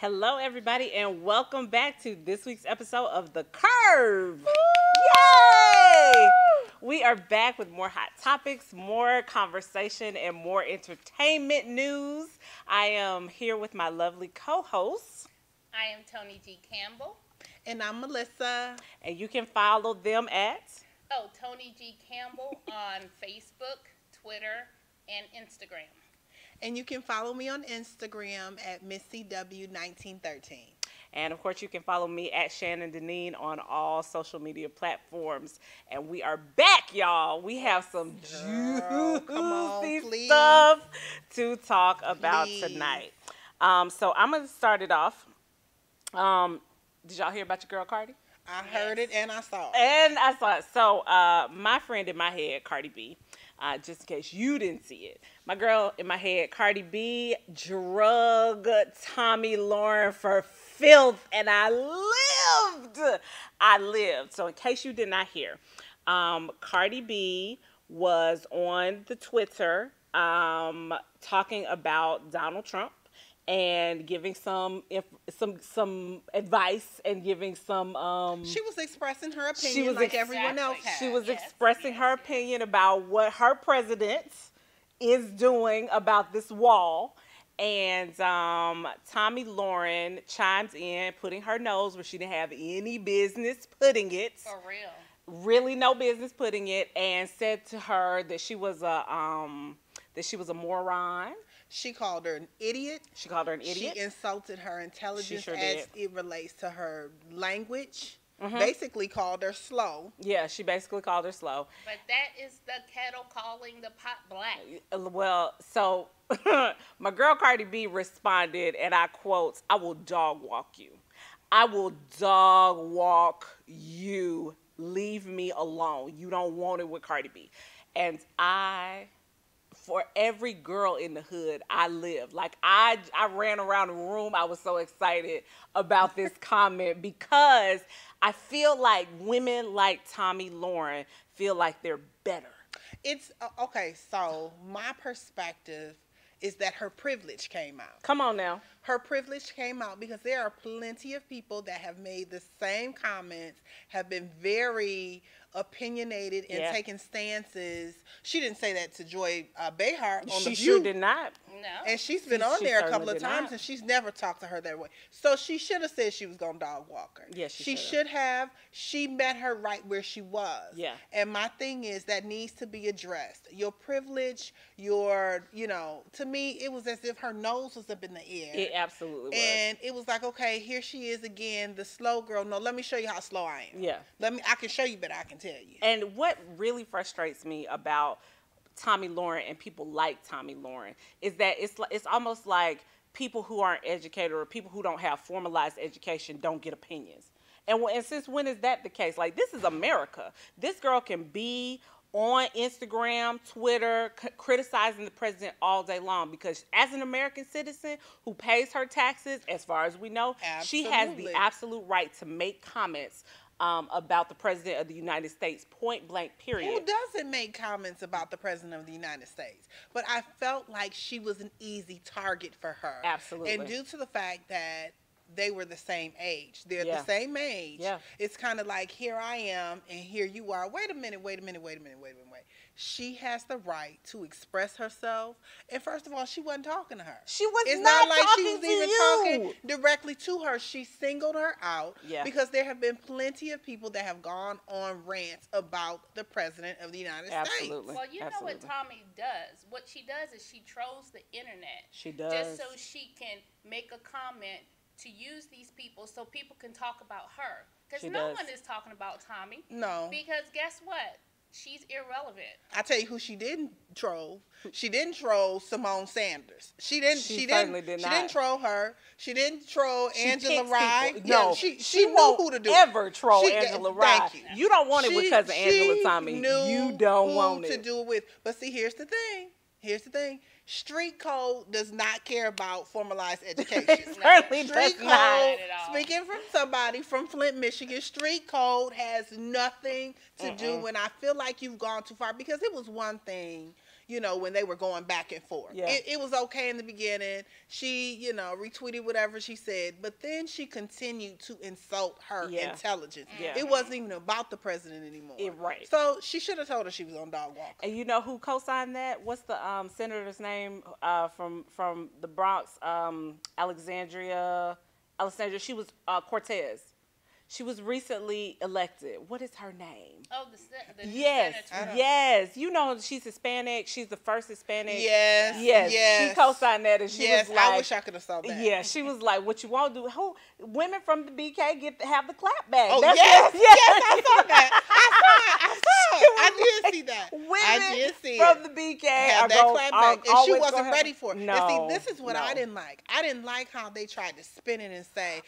Hello, everybody, and welcome back to this week's episode of The Kurve. Yay! We are back with more hot topics, more conversation, and more entertainment news. I am here with my lovely co-hosts. I am Tony G. Campbell. And I'm Melissa. And you can follow them at... Tony G. Campbell on Facebook, Twitter, and Instagram. And you can follow me on Instagram at MissyW1913. And, of course, you can follow me at Shannon Deneen on all social media platforms. And we are back, y'all. We have some juicy stuff to talk about tonight. So I'm going to start it off. Did y'all hear about your girl, Cardi? I heard it and I saw it. And I saw it. So my friend in my head, Cardi B, just in case you didn't see it, my girl in my head, Cardi B, drug Tommy Lauren for filth, and I lived. So in case you did not hear, Cardi B was on the Twitter talking about Donald Trump and giving some advice and giving some she was expressing her opinion like everyone else had. She was expressing her opinion about what her president is doing about this wall. And Tommy Lauren chimes in, putting her nose where she didn't have any business putting it. For real. Really no business putting it, and said to her that she was a moron. She called her an idiot. She insulted her intelligence as it relates to her language. Mm-hmm. Basically called her slow. Yeah, she basically called her slow. But that is the kettle calling the pot black. Well, so my girl Cardi B responded, and I quote, "I will dog walk you. I will dog walk you. Leave me alone. You don't want it with Cardi B." And for every girl in the hood, I lived. Like, I ran around the room. I was so excited about this comment because I feel like women like Tommy Lauren feel like they're better. It's, okay, so my perspective is that her privilege came out. Come on now. Her privilege came out because there are plenty of people that have made the same comments, have been very opinionated and taking stances. She didn't say that to Joy Behar on The View. She sure did not. No. And she's been on there a couple of times, and she's never talked to her that way. So she should have said she was going to dog walk her. Yes, she should have. She met her right where she was. Yeah. And my thing is that needs to be addressed. Your privilege, to me, it was as if her nose was up in the air. It absolutely was. And it was like, okay, here she is again, the slow girl. No, let me show you how slow I am. Yeah. I can show you, but I can tell you. And what really frustrates me about Tommy Lauren and people like Tommy Lauren is that it's almost like people who aren't educated or people who don't have formalized education don't get opinions. And since when is that the case? Like, this is America. This girl can be on Instagram, Twitter, criticizing the president all day long because as an American citizen who pays her taxes, as far as we know, she has the absolute right to make comments about the president of the United States, point blank, period. Who doesn't make comments about the president of the United States? But I felt like she was an easy target for her. Absolutely. And due to the fact that they were the same age. They're the same age. Yeah. It's kind of like, here I am and here you are. Wait a minute. She has the right to express herself. And first of all, she wasn't talking to her. She was it's not like talking she was to even you. talking directly to her. She singled her out because there have been plenty of people that have gone on rants about the president of the United States. Well, you know what Tommy does? What she does is she trolls the internet. She does. Just so she can make a comment to use these people so people can talk about her. Because no one is talking about Tommy. No. Because guess what? She's irrelevant. I tell you who she didn't troll. She didn't troll Simone Sanders. She didn't troll her. She didn't troll Angela Rye. No, she knew who to do. Ever troll Angela Rye. You don't want it because of Angela, Tommy. You don't want it to do it with. But see, here's the thing. Street code does not care about formalized education. Certainly does not. Speaking from somebody from Flint, Michigan, street code has nothing to do when I feel like you've gone too far. Because it was one thing, when they were going back and forth. Yeah. It was okay in the beginning. She, retweeted whatever she said, but then she continued to insult her intelligence. Yeah. It wasn't even about the president anymore. Right. So she should have told her she was on dog walk. And you know who co-signed that? What's the senator's name from the Bronx? Alexandria. She was Cortez. She was recently elected. What is her name? Oh, the yes, senator. yes. You know she's Hispanic. She's the first Hispanic. Yes, yes. She co-signed that, and she was like, I wish I could have saw that. Yeah, she was like, "What you want to do? Who women from the BK have the clap back?" Oh, That's yes, yes, I saw that. I saw it. I did see that. Women from the BK have that clap back, and she wasn't ready for it. No, and see, this is what I didn't like. I didn't like how they tried to spin it and say,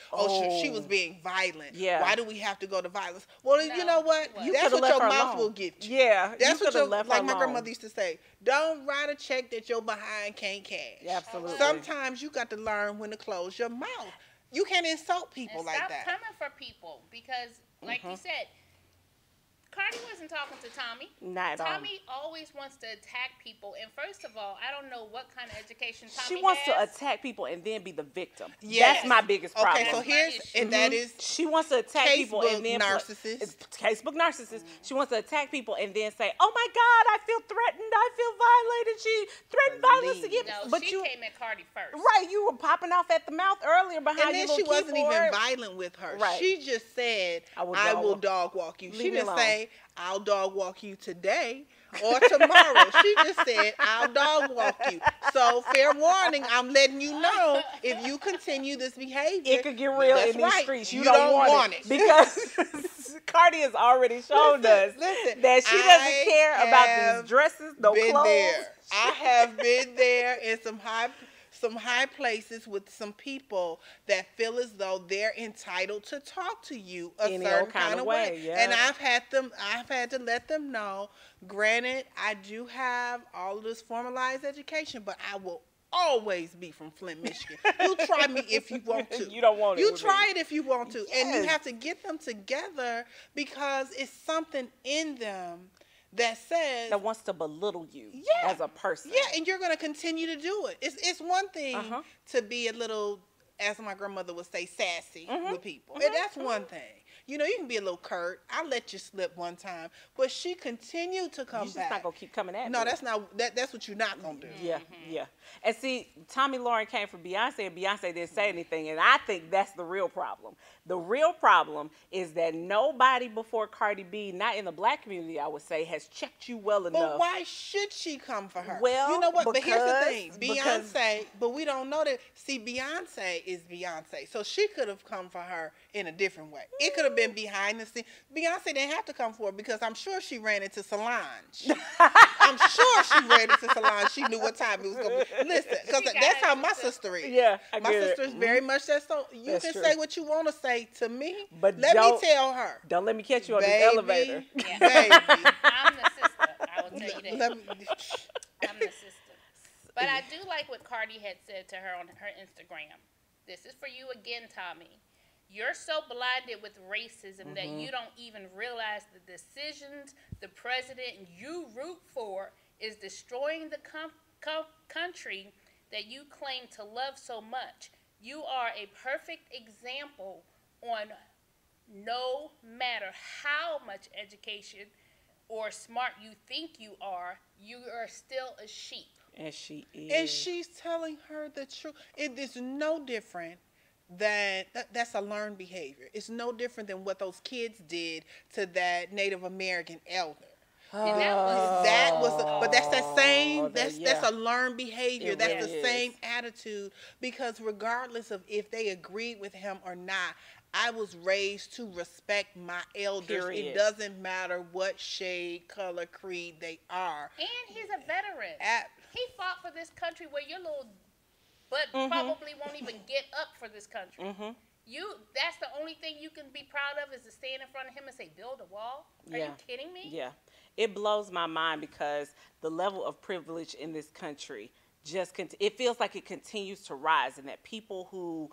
she was being violent. Yeah. Why do we have to go to violence? Well, you know what? You That's what left your her mouth alone. will get you. Yeah, that's you what your left like her my alone. grandmother used to say. Don't write a check that your behind can't cash. Absolutely. Sometimes you got to learn when to close your mouth. You can't insult people and like stop that. coming for people because, like you said, Cardi wasn't talking to Tommy. Not at all. Tommy always wants to attack people, and first of all, I don't know what kind of education Tommy She wants has. to attack people and then be the victim. Yes. That's my biggest problem. Okay, so here's that is she wants to attack people and then narcissist. Facebook narcissist. She wants to attack people and then say, "Oh my God, I feel threatened. I feel violated." She threatened violence against me. No, But she you came at Cardi first. right, you were popping off at the mouth earlier behind and your then she little wasn't even keyboard. violent with her. Right. She just said, "I will dog walk you." Leave She me didn't alone. say, "I'll dog walk you today or tomorrow." She just said, "I'll dog walk you." So fair warning, I'm letting you know if you continue this behavior, It could get real that's in these right. streets. You don't want it. Because Cardi has already shown us that she doesn't care about these dresses, no been clothes. there. I have been there in some high places with some people that feel as though they're entitled to talk to you a Any certain old kind of way. Yeah. And I've had to let them know, granted, I do have all of this formalized education, but I will always be from Flint, Michigan. You try me if you want to. You don't want it. You try it if you want to. And you Yes. have to get them together because it's something in them that says That wants to belittle you as a person. yeah, and you're going to continue to do it. It's one thing to be a little, as my grandmother would say, sassy with people. And that's one thing. You can be a little curt. I let you slip one time, but she continued to come You're just back. not gonna keep coming at me. No, that's not. That's what you're not gonna do. Yeah, yeah. And see, Tommy Lauren came from Beyonce, and Beyonce didn't say anything, and I think that's the real problem. The real problem is that nobody before Cardi B, not in the black community, I would say, has checked you well enough. But why should she come for her? Well, you know what? But here's the thing, because Beyonce. But we don't know that. See, Beyonce is Beyonce, so she could have come for her in a different way. It could have been behind the scenes. Beyonce didn't have to come for her because I'm sure she ran into Solange. I'm sure she ran into Solange. She knew what time it was going to be. Listen, because that's how my sister is. Yeah, my sister is very much that. So you That's can true. say what you want to say to me, But let me don't- tell her. Don't let me catch you on Baby, this elevator. Yeah. Baby. I'm the sister. I will tell you that. Let me, I'm the sister. But I do like what Cardi had said to her on her Instagram. This is for you again, Tommy. You're so blinded with racism that you don't even realize the decisions the president you root for is destroying the country that you claim to love so much. You are a perfect example on no matter how much education or smart you think you are still a sheep. And she is. and she's telling her the truth. It is no different than that's a learned behavior. It's no different than what those kids did to that Native American elder. And But that's that same. That's yeah. a learned behavior. It That's really the same is. attitude. Because regardless of if they agreed with him or not, I was raised to respect my elders. Period. It doesn't matter what shade, color, creed they are. And he's a veteran. He fought for this country where your little butt probably won't even get up for this country. That's the only thing you can be proud of is to stand in front of him and say, build a wall? Are you kidding me? Yeah. It blows my mind because the level of privilege in this country it feels like it continues to rise, and that people who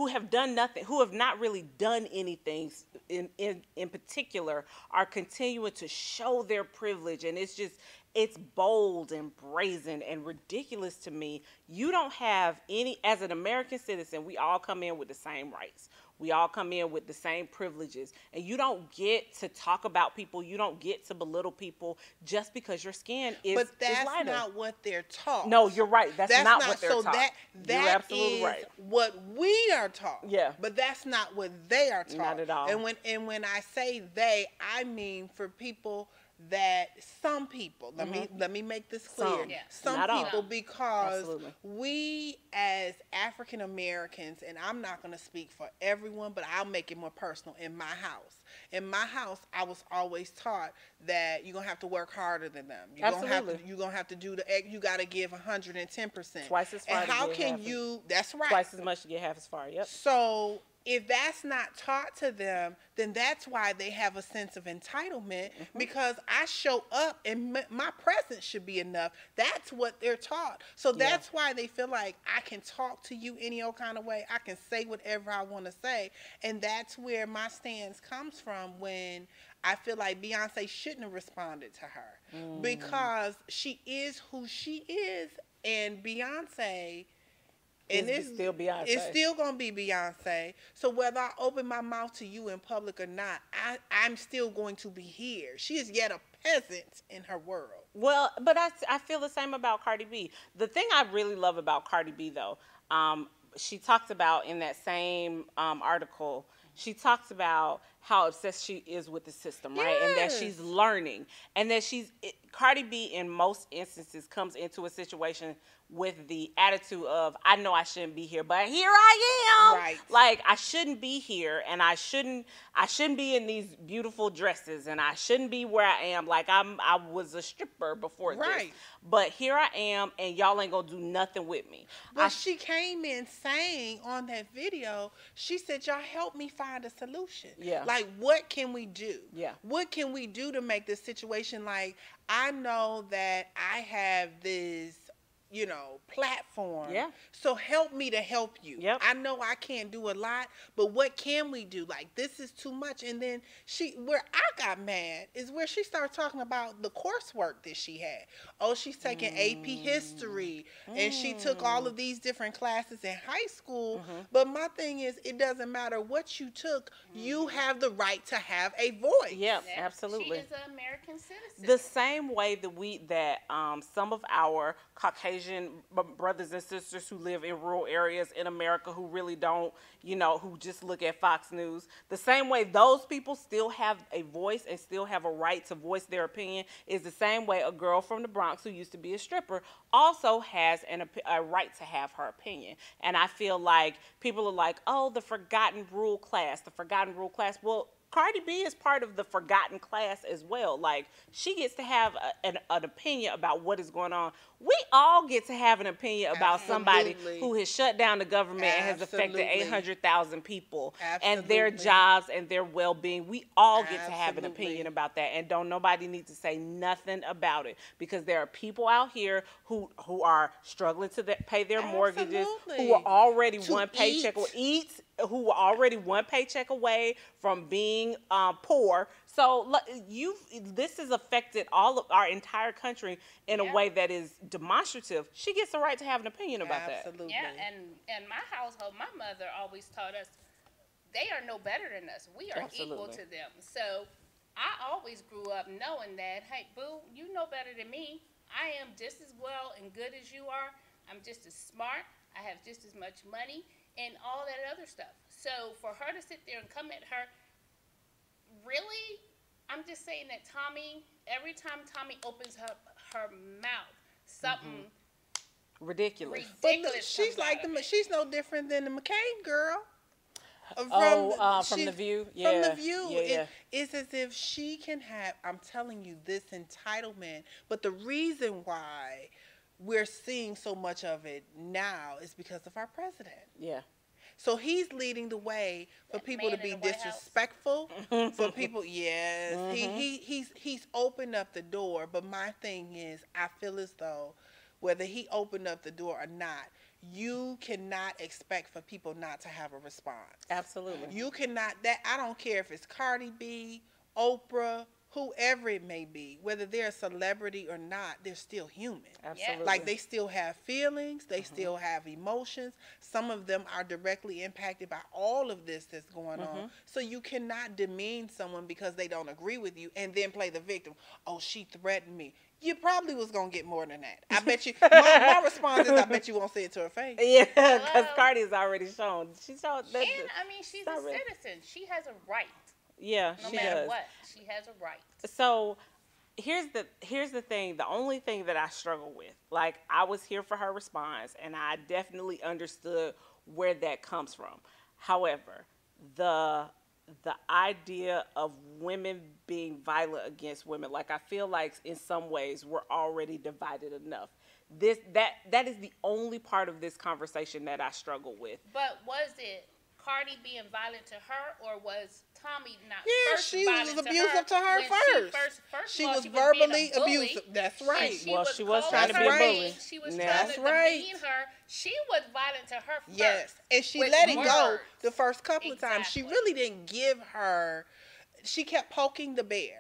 have done nothing, who have not really done anything in particular, are continuing to show their privilege, and it's just it's bold and brazen and ridiculous to me. You don't have any, as an American citizen, we all come in with the same rights. We all come in with the same privileges, and you don't get to talk about people. You don't get to belittle people just because your skin is lighter. But that's not what they're taught. No, you're right. That's not what they're taught. That you're absolutely is right. what we are taught. Yeah. But that's not what they are taught. Not at all. And when I say they, I mean for people that some people, let me make this clear. Some Not people, all. because Absolutely. we as African Americans, and I'm not going to speak for everyone, but I'll make it more personal. In my house, I was always taught that you're going to have to work harder than them. You're going to have to do you got to give 110%. Twice as far. And how can you, that's right. Twice as much to get half as far, yep. So if that's not taught to them, then that's why they have a sense of entitlement, because I show up and my presence should be enough. That's what they're taught. So that's why they feel like I can talk to you any old kind of way. I can say whatever I want to say. And that's where my stance comes from when I feel like Beyonce shouldn't have responded to her, because she is who she is, and Beyonce... And it's still Beyonce. It's still going to be Beyonce. So whether I open my mouth to you in public or not, I'm still going to be here. She is yet a peasant in her world. Well, but I feel the same about Cardi B. The thing I really love about Cardi B, though, she talks about in that same article, she talks about how obsessed she is with the system, right? And that she's learning. And that Cardi B, in most instances, comes into a situation with the attitude of, I know I shouldn't be here, but here I am. Right. Like, I shouldn't be here, and I shouldn't be in these beautiful dresses, and I shouldn't be where I am. Like, I was a stripper before this. But here I am, and y'all ain't gonna do nothing with me. But she came in saying on that video, she said, y'all help me find a solution. Yeah. Like, what can we do? Yeah. What can we do to make this situation, like, I know that I have this, platform. Yeah. So help me to help you. Yep. I know I can't do a lot, but what can we do? Like, this is too much. And then where I got mad is where she started talking about the coursework that she had. Oh, she's taking AP history, and she took all of these different classes in high school. But my thing is, it doesn't matter what you took, you have the right to have a voice. Yeah, absolutely. She is an American citizen. The same way that some of our Caucasian brothers and sisters who live in rural areas in America who really don't, who just look at Fox News, the same way those people still have a voice and still have a right to voice their opinion is the same way a girl from the Bronx who used to be a stripper also has a right to have her opinion. And I feel like people are like, oh, the forgotten rural class. Well, Cardi B is part of the forgotten class as well. Like, she gets to have an opinion about what is going on. We all get to have an opinion about somebody who has shut down the government and has affected 800,000 people and their jobs and their well-being. We all get to have an opinion about that, and don't nobody need to say nothing about it, because there are people out here who are struggling to pay their mortgages, who are already one paycheck who are already one paycheck away from being poor. So this has affected all of our entire country in a way that is demonstrative. She gets the right to have an opinion about that. Yeah, and in my household, my mother always taught us they are no better than us. We are equal to them. So I always grew up knowing that, hey, boo, you know better than me. I am just as well and good as you are. I'm just as smart. I have just as much money and all that other stuff. So for her to sit there and come at her, really, I'm just saying that every time Tommy opens her mouth, something ridiculous. But look, she's she's no different than the McCain girl. From The View? Yeah. From The View. Yeah. It's as if she can have, I'm telling you, this entitlement. But the reason why we're seeing so much of it now is because of our president. Yeah. So he's leading the way for people to be disrespectful. For people, yes. He's opened up the door. But my thing is, I feel as though whether he opened up the door or not, you cannot expect for people not to have a response. Absolutely. You cannot, I don't care if it's Cardi B, Oprah, whoever it may be, whether they're a celebrity or not, they're still human. Absolutely. Like, they still have feelings, they still have emotions. Some of them are directly impacted by all of this that's going on. So you cannot demean someone because they don't agree with you and then play the victim. Oh, she threatened me. You probably was going to get more than that. I bet you. My response is, I bet you won't say it to her face. Yeah, because Cardi's already shown. She showed that. And, I mean, she's a citizen. She has a right. Yeah, no she matter does. what, she has a right. So here's the thing. The only thing that I struggle with, like, I was here for her response, and I definitely understood where that comes from. However, the idea of women being violent against women, like, I feel like in some ways we're already divided enough. That is the only part of this conversation that I struggle with. But was it Cardi being violent to her, or was Tommy not? Yeah, first she was abusive to her when first. She was being verbally a bully, abusive. That's right. Well, she was calling trying to be a her bully. names. She was That's trying to right. demean her. She was violent to her first. Yes, and she with let it go words. the first couple of times. She Exactly. really didn't give her. She kept poking the bear.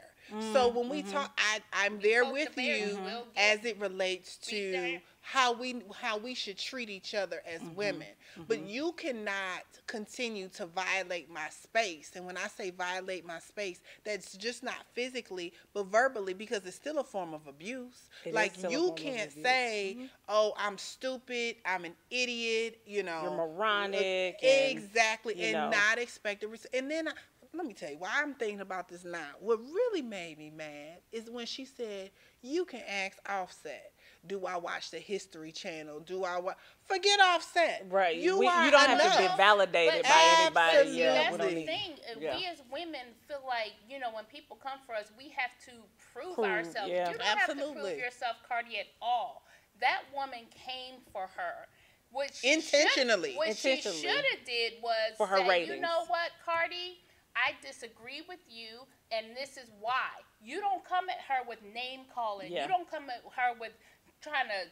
So when we talk, I'm there poke the with bear, you you will get as it relates beat to down. how we should treat each other as women. But you cannot continue to violate my space. And when I say violate my space, that's just not physically, but verbally, because it's still a form of abuse. Like, you can't say, "Oh, I'm stupid, I'm an idiot," you know. You're moronic. Exactly, and not expect a and then let me tell you why I'm thinking about this now. What really made me mad is when she said, "You can ask Offset. Do I watch the History Channel? Do I watch?" Forget Offset. Right. You you are don't have to enough. get validated But by anybody. absolutely. Yeah, That's we the don't need. thing. Yeah. We as women feel like, you know, when people come for us, we have to prove Prove, ourselves. yeah. You don't have to Absolutely. prove yourself, Cardi, at all. That woman came for her. Intentionally. What she should have did was For her say, ratings. you know what, Cardi, I disagree with you, and this is why. You don't come at her with name calling. Yeah. You don't come at her with trying to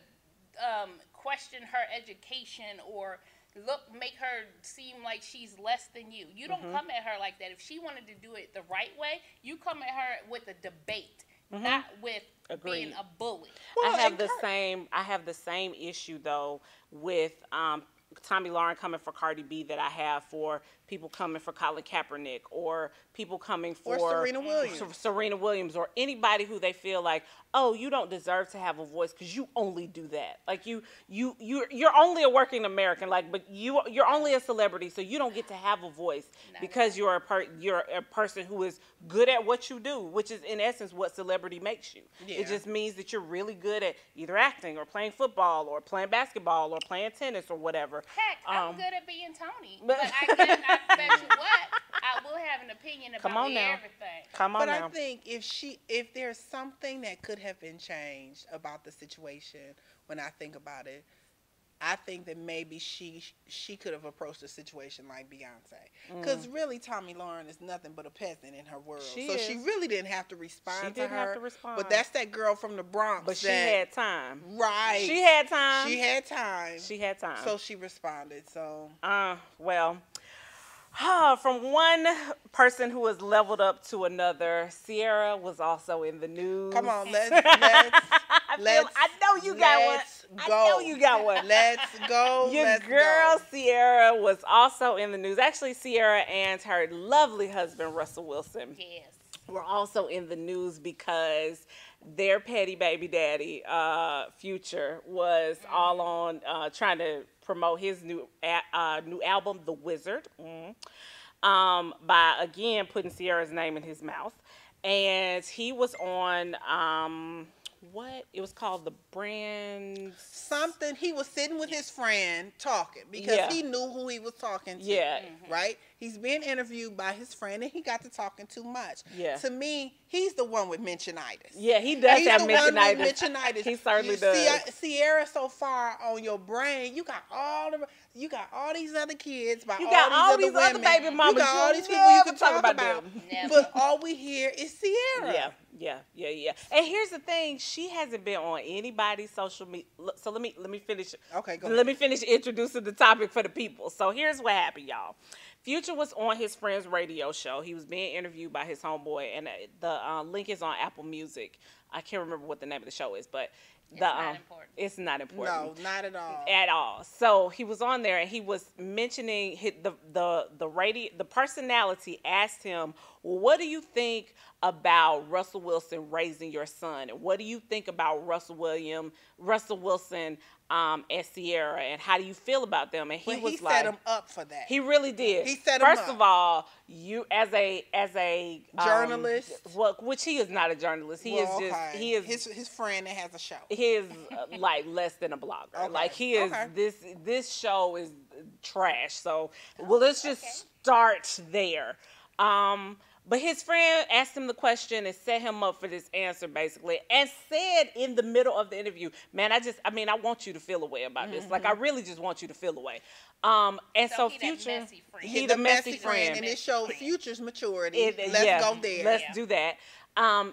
question her education or make her seem like she's less than you. You don't come at her like that. If she wanted to do it the right way, you come at her with a debate, not with being Agreed. a bully. Well, I have and the same issue though with Tommy Lauren coming for Cardi B that I have for people coming for Colin Kaepernick or people coming for Serena Williams or anybody who they feel like, oh, you don't deserve to have a voice because you only do that. Like you're only a working American, like, but you're only a celebrity, so you don't get to have a voice because you're a person who is good at what you do, which is in essence what celebrity makes you. Yeah. It just means that you're really good at either acting or playing football or playing basketball or playing tennis or whatever. Heck, I'm good at being Tony, but- but I bet you what, I will have an opinion about Come on now. everything. Come on But now. I think if there's something that could have been changed about the situation, when I think about it, I think that maybe she could have approached the situation like Beyonce, because really Tommy Lauren is nothing but a peasant in her world, She she really didn't have to respond She to didn't her. have to respond. But that's that girl from the Bronx. But she that- had time. right. She had time. She had time. She had time. So she responded. So Well, from one person who was leveled up to another, Sierra was also in the news. come on, let's I know you got one. let's I go. know you got one. Let's go. Your let's girl go. Sierra was also in the news. Actually, Sierra and her lovely husband Russell Wilson Yes. were also in the news because their petty baby daddy, Future, was all on trying to promote his new album, The Wizard, by again putting Sierra's name in his mouth, and he was on what it was called, the brand Something. He was sitting with his friend talking because Yeah. he knew who he was talking to. Yeah. Right? He's being interviewed by his friend and he got to talking too much. Yeah. To me, he's the one with mentionitis. Yeah, he does He's have the one mentionitis. with mentionitis. He certainly You does. see, Sierra, so far on your brain, you got all these other kids by You got all these other women. baby mamas. You got all You'll these people you never can talk talk about about. them. Never. But all we hear is Sierra. Yeah. Yeah. And here's the thing: she hasn't been on anybody's social media. So let me finish. Okay, go Let ahead. me finish introducing the topic for the people. So here's what happened, y'all. Future was on his friend's radio show. He was being interviewed by his homeboy, and the link is on Apple Music. I can't remember what the name of the show is, but it's not important. No, not at all. At all. So he was on there and he was mentioning the personality asked him, well, what do you think about Russell Wilson raising your son? And what do you think about Russell Wilson and Sierra, and how do you feel about them? And he set him up for that. He really did. He set him up. First of all, you as a journalist, which he is not a journalist. He is his friend that has a show. He is like less than a blogger. Okay. Like he is this show is trash. So let's just start there. But his friend asked him the question and set him up for this answer, basically, and said in the middle of the interview, man, I want you to feel away about this. Like, I really just want you to feel away. And so Future, he the messy friend, and it showed Future's maturity. Let's go there. Let's do that.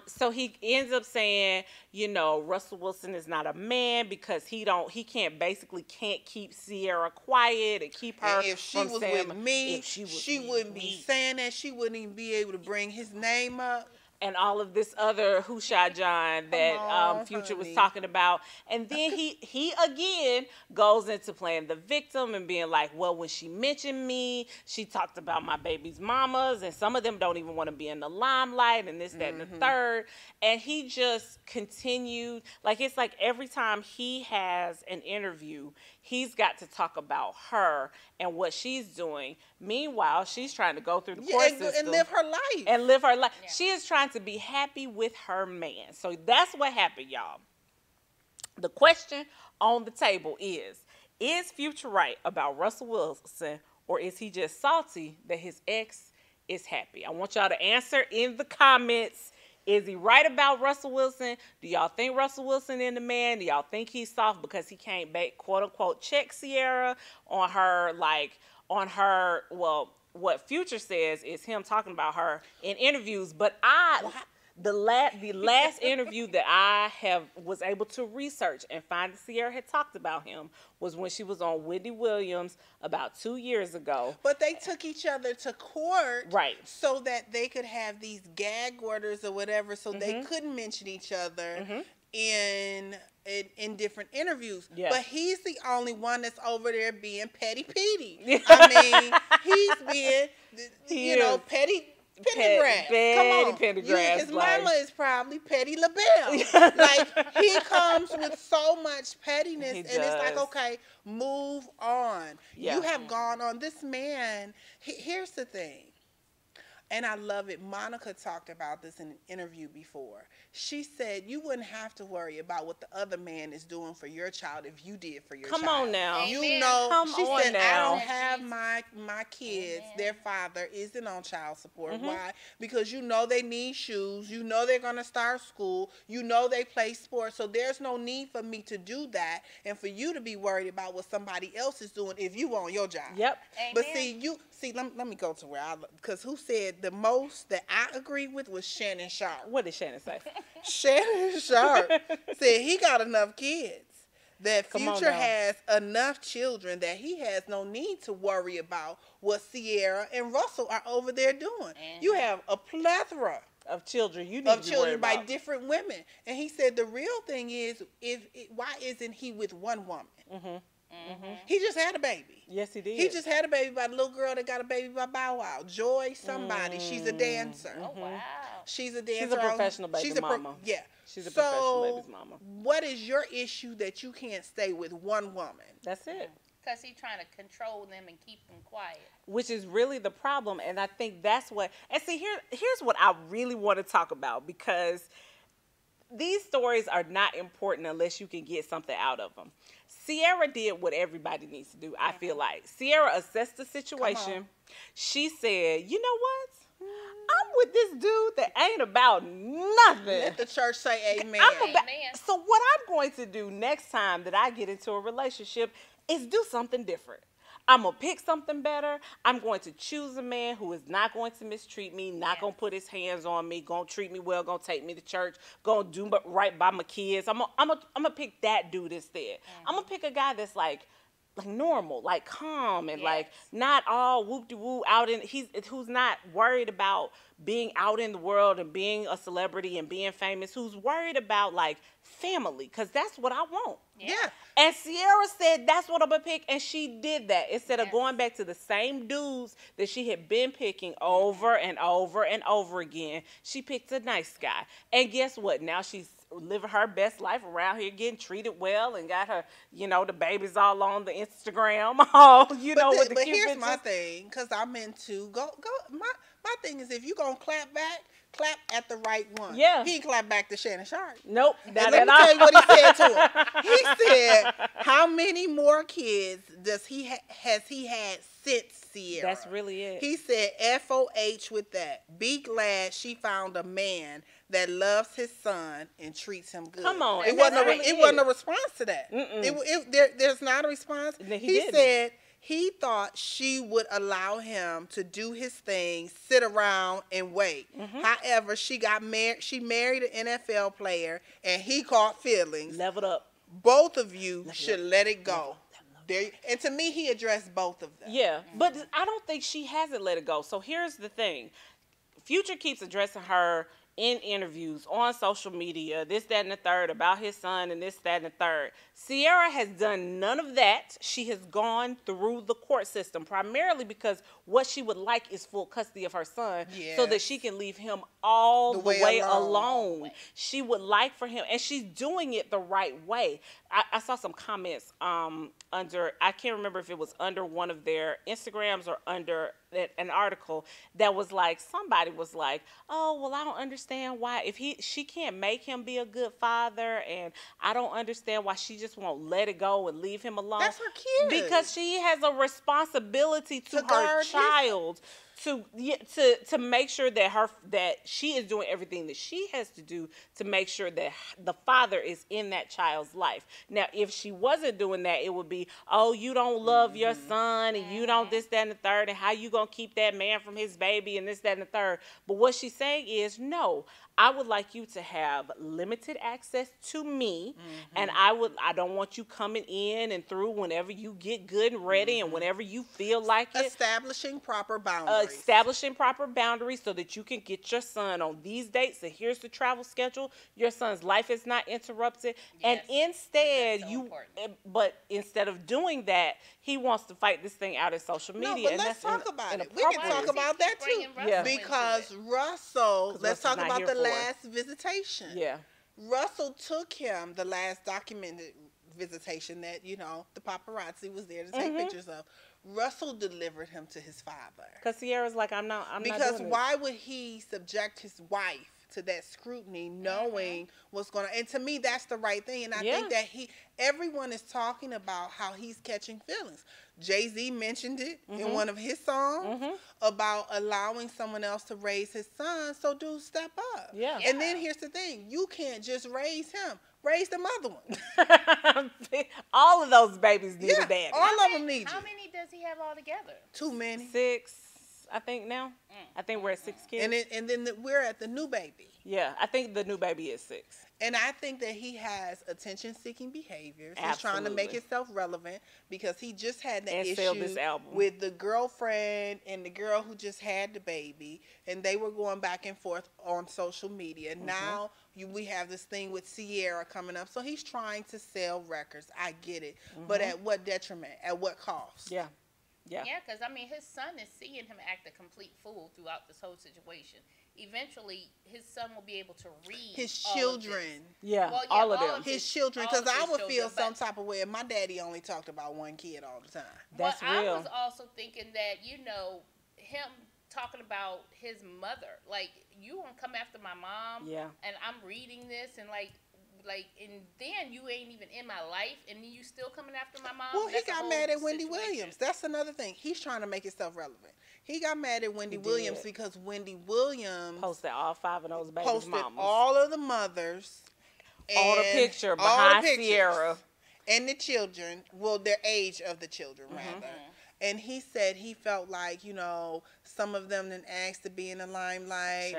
So he ends up saying, Russell Wilson is not a man because he can't keep Sierra quiet and keep her. And if she was with me, she wouldn't be saying that. She wouldn't even be able to bring his name up. And all of this other who shot John that Future was talking about. And then he again goes into playing the victim and being like, well, when she mentioned me, she talked about my baby's mamas, and some of them don't even want to be in the limelight, and this, that, and the third. And he just continued. Like, it's like every time he has an interview, he's got to talk about her and what she's doing. Meanwhile, she's trying to go through the court system and live her life. Yeah. She is trying to be happy with her man. So that's what happened, y'all. The question on the table is Future right about Russell Wilson, or is he just salty that his ex is happy? I want y'all to answer in the comments. Is he right about Russell Wilson? Do y'all think Russell Wilson is the man? Do y'all think he's soft because he can't quote unquote check Sierra on her, what Future says is him talking about her in interviews. But the last interview that I was able to research and find that Sierra had talked about him was when she was on Wendy Williams about 2 years ago. But they took each other to court, right, so that they could have these gag orders or whatever, so they couldn't mention each other in different interviews. Yeah. But he's the only one that's over there being petty Petey. I mean, he's being, petty Pendergrass. Come on. Pendergrass. His mama is probably Petty LaBelle. Like, he comes with so much pettiness, and it's like, okay, move on. Yeah. You have gone on. This man, here's the thing, and I love it. Monica talked about this in an interview before. She said you wouldn't have to worry about what the other man is doing for your child if you did for your child. Come on now. You know, she said, I don't have my kids. Their father isn't on child support. Why? Because they need shoes. They're going to start school. they play sports. So there's no need for me to do that and for you to be worried about what somebody else is doing if you on your job. Yep. But let me go to where because who said the most that I agreed with was Shannon Sharp. What did Shannon say? Shannon Sharp said he got enough kids, that Future has enough children that he has no need to worry about what Sierra and Russell are over there doing. You have a plethora of children by different women. And he said the real thing is, why isn't he with one woman? He just had a baby. Yes, he did. He just had a baby by the little girl that got a baby by Bow Wow. Joy somebody. She's a dancer. Oh, wow. She's a dancer. She's a professional baby mama. She's a professional baby's mama. What is your issue that you can't stay with one woman? That's it. Because he's trying to control them and keep them quiet. Which is really the problem. And I think that's what... And see, here's what I really want to talk about, because these stories are not important unless you can get something out of them. Sierra did what everybody needs to do, I feel like. Sierra assessed the situation. She said, you know what? I'm with this dude that ain't about nothing. Let the church say amen. So what I'm going to do next time that I get into a relationship is do something different. I'm going to pick something better. I'm going to choose a man who is not going to mistreat me, not going to put his hands on me, going to treat me well, going to take me to church, going to do right by my kids. I'm gonna pick that dude instead. I'm going to pick a guy that's like normal, like calm and like not all whoop-de-woo out in, who's not worried about being out in the world and being a celebrity and being famous, who's worried about like family, because that's what I want. Yeah. And Sierra said that's what I'm gonna pick, and she did that. Instead of going back to the same dudes that she had been picking over and over and over again, she picked a nice guy. And guess what? Now she's living her best life around here, getting treated well, and got her, the babies all on the Instagram, with the but cute here's pictures. my thing, because I'm into my thing is, if you gonna clap back, clap at the right one. Yeah. He clapped back to Shannon Sharp. Nope. And let me tell you what he said to him. He said, "How many more kids has he had since Sierra?" That's really it. He said, "FOH with that. Be glad she found a man that loves his son and treats him good." Come on. It wasn't a response to that. There's not a response. He said he thought she would allow him to do his thing, sit around and wait. However, she married an NFL player, and he caught feelings. Leveled up. Both of you should let it go. And to me, he addressed both of them. Yeah, but I don't think she hasn't let it go. So here's the thing. Future keeps addressing her in interviews, on social media, this, that, and the third, about his son and this, that, and the third. Sierra has done none of that. She has gone through the court system, primarily because what she would like is full custody of her son, so that she can leave him all the way alone. She would like for him, and she's doing it the right way. I saw some comments under, I can't remember if it was under one of their Instagrams or under an article that was like, somebody was like, "Oh, well, I don't understand why she can't make him be a good father, and I don't understand why she just won't let it go and leave him alone." That's her kid. Because she has a responsibility to her child. To make sure that she is doing everything that she has to do to make sure that the father is in that child's life. Now, if she wasn't doing that, it would be, "Oh, you don't love your son, and you don't this, that, and the third, and how you gonna keep that man from his baby, and this, that, and the third." But what she's saying is, no, I would like you to have limited access to me, and I don't want you coming in and through whenever you get good and ready and whenever you feel like it. Establishing proper boundaries. Establishing proper boundaries so that you can get your son on these dates, and here's the travel schedule. Your son's life is not interrupted. And instead, instead of doing that, he wants to fight this thing out in social media. No, but let's talk about it. We can talk about that too. Because Russell, let's talk about the last visitation. Yeah. Russell took him the last documented visitation that, the paparazzi was there to take pictures of. Russell delivered him to his father. Because Sierra's like, I'm not doing Because why would he subject his wife to that scrutiny, knowing what's going to, and to me, that's the right thing. And I think that everyone is talking about how he's catching feelings. Jay-Z mentioned it in one of his songs about allowing someone else to raise his son. So dude, step up. Yeah. And then here's the thing. You can't just raise him. Raise the mother one. All of those babies need a daddy. All of them need you. How many does he have altogether? Too many. 6, I think now. I think we're at 6 kids. And then we're at the new baby. Yeah, I think the new baby is 6. And I think that he has attention-seeking behaviors. Absolutely. He's trying to make himself relevant because he just had the sell issue this album with the girlfriend and the girl who just had the baby, and they were going back and forth on social media. Now we have this thing with Sierra coming up, so he's trying to sell records. I get it, but at what detriment? At what cost? Yeah. Yeah, because, his son is seeing him act a complete fool throughout this whole situation. Eventually, his son will be able to read his children. All of them. His children, because I would feel some type of way if my daddy only talked about one kid all the time. That's real. I was also thinking that, him talking about his mother, like, you won't come after my mom, and I'm reading this, and and then you ain't even in my life, and then you still coming after my mom. Well, he got mad at Wendy Williams. That's another thing. He's trying to make himself relevant. He got mad at Wendy Williams because Wendy Williams posted all 5 of those babies' posted mamas. all of the mothers, all the picture behind Sierra, and the children. Well, their age of the children rather. And he said he felt like, some of them didn't ask to be in the limelight.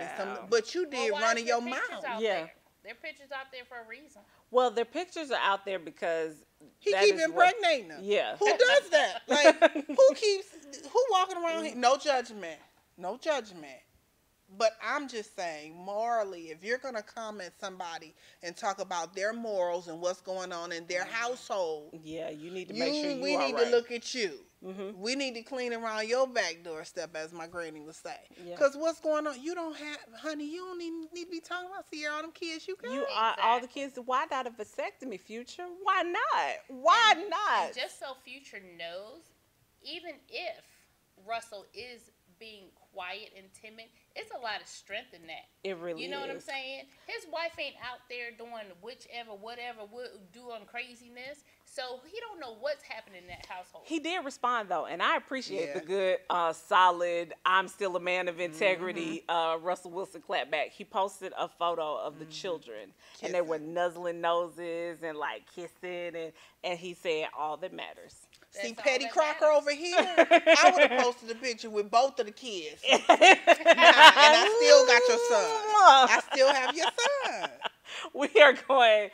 But you did running your mouth. Yeah. Their pictures out there for a reason. Well, their pictures are out there because he keep impregnating them. Yeah. Who does that? Like, who walking around here? No judgment. No judgment. But I'm just saying, morally, if you're going to comment somebody and talk about their morals and what's going on in their household, yeah, you need to make sure we need to look at you. Mm-hmm. We need to clean around your back doorstep, as my granny would say. Because what's going on? You don't have, honey, you don't even need to be talking about all them kids you got. You are all the kids. Why not a vasectomy, Future? Why not? Why not? And just so Future knows, even if Russell is being quiet and timid, it's a lot of strength in that. It really is. You know what I'm saying? His wife ain't out there doing whatever, doing craziness. So he don't know what's happening in that household. He did respond, though, and I appreciate the good, solid, I'm still a man of integrity, Russell Wilson clapback. He posted a photo of the children, and they were nuzzling noses and, like, kissing, and he said, all that matters. See, Petty Crocker over here, I would have posted a picture with both of the kids. And I still got your son. I still have your son. We are going,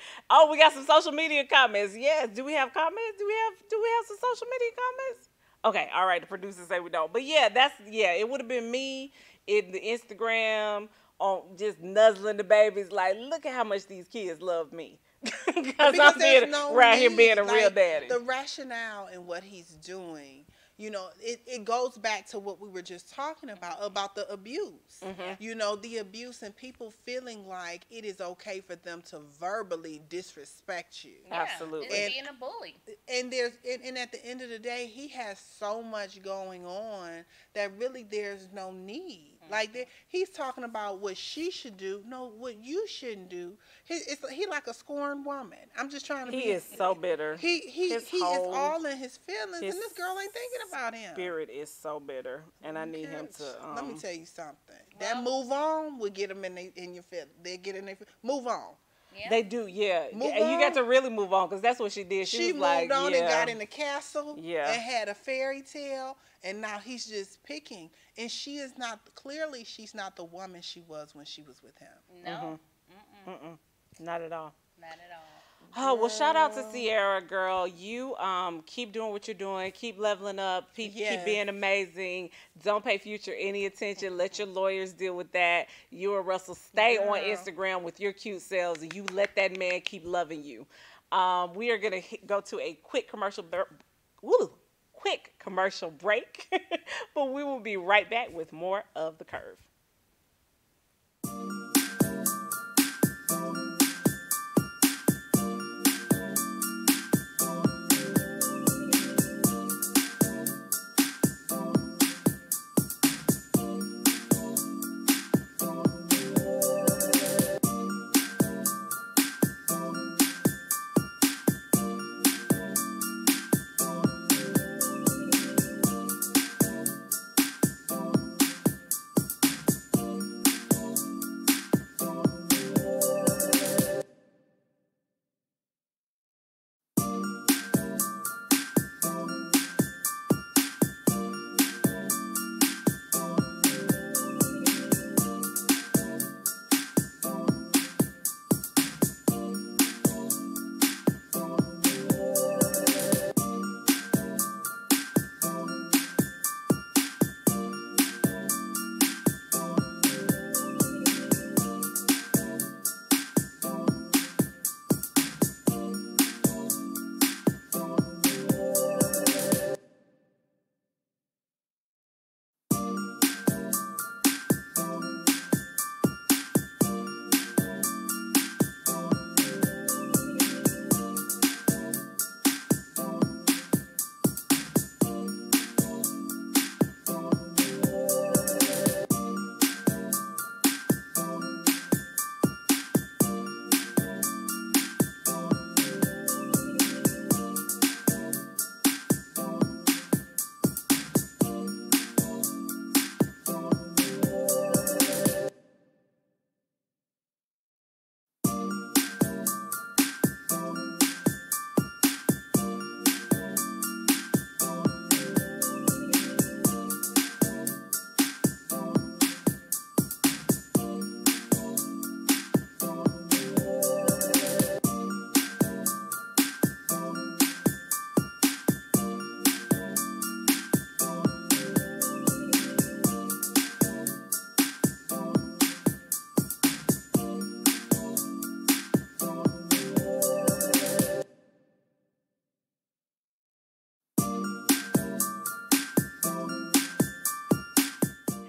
we got some social media comments. Yes, do we have comments? Do we have some social media comments? Okay, all right, the producers say we don't. But yeah, it would have been me in the Instagram on just nuzzling the babies like, look at how much these kids love me. because I'm being right here being a real daddy. The rationale in what he's doing, it goes back to what we were just talking about the abuse. Mm-hmm. The abuse and people feeling like it is okay for them to verbally disrespect you. Yeah, absolutely. It's being a bully. And at the end of the day, he has so much going on that really there's no need. Mm-hmm. Like he's talking about what she should do, no, what you shouldn't do. He like a scorned woman. I'm just trying to. He is so bitter. He is all in his feelings, and this girl ain't thinking about him. Spirit is so bitter, and I need him to. Let me tell you something. That move on will get them in your feelings. They get in their move on. Yeah. They do, yeah. And you got to really move on because that's what she did. She was moved on and got in the castle and had a fairy tale, and now he's just picking. And she's not the woman she was when she was with him. No. Not at all. Not at all. Oh, well, shout out to Sierra, girl. You keep doing what you're doing. Keep leveling up. Keep being amazing. Don't pay Future any attention. Let your lawyers deal with that. You and Russell stay on Instagram with your cute selves, and you let that man keep loving you. We are going to go to a quick commercial break, but we will be right back with more of The Curve.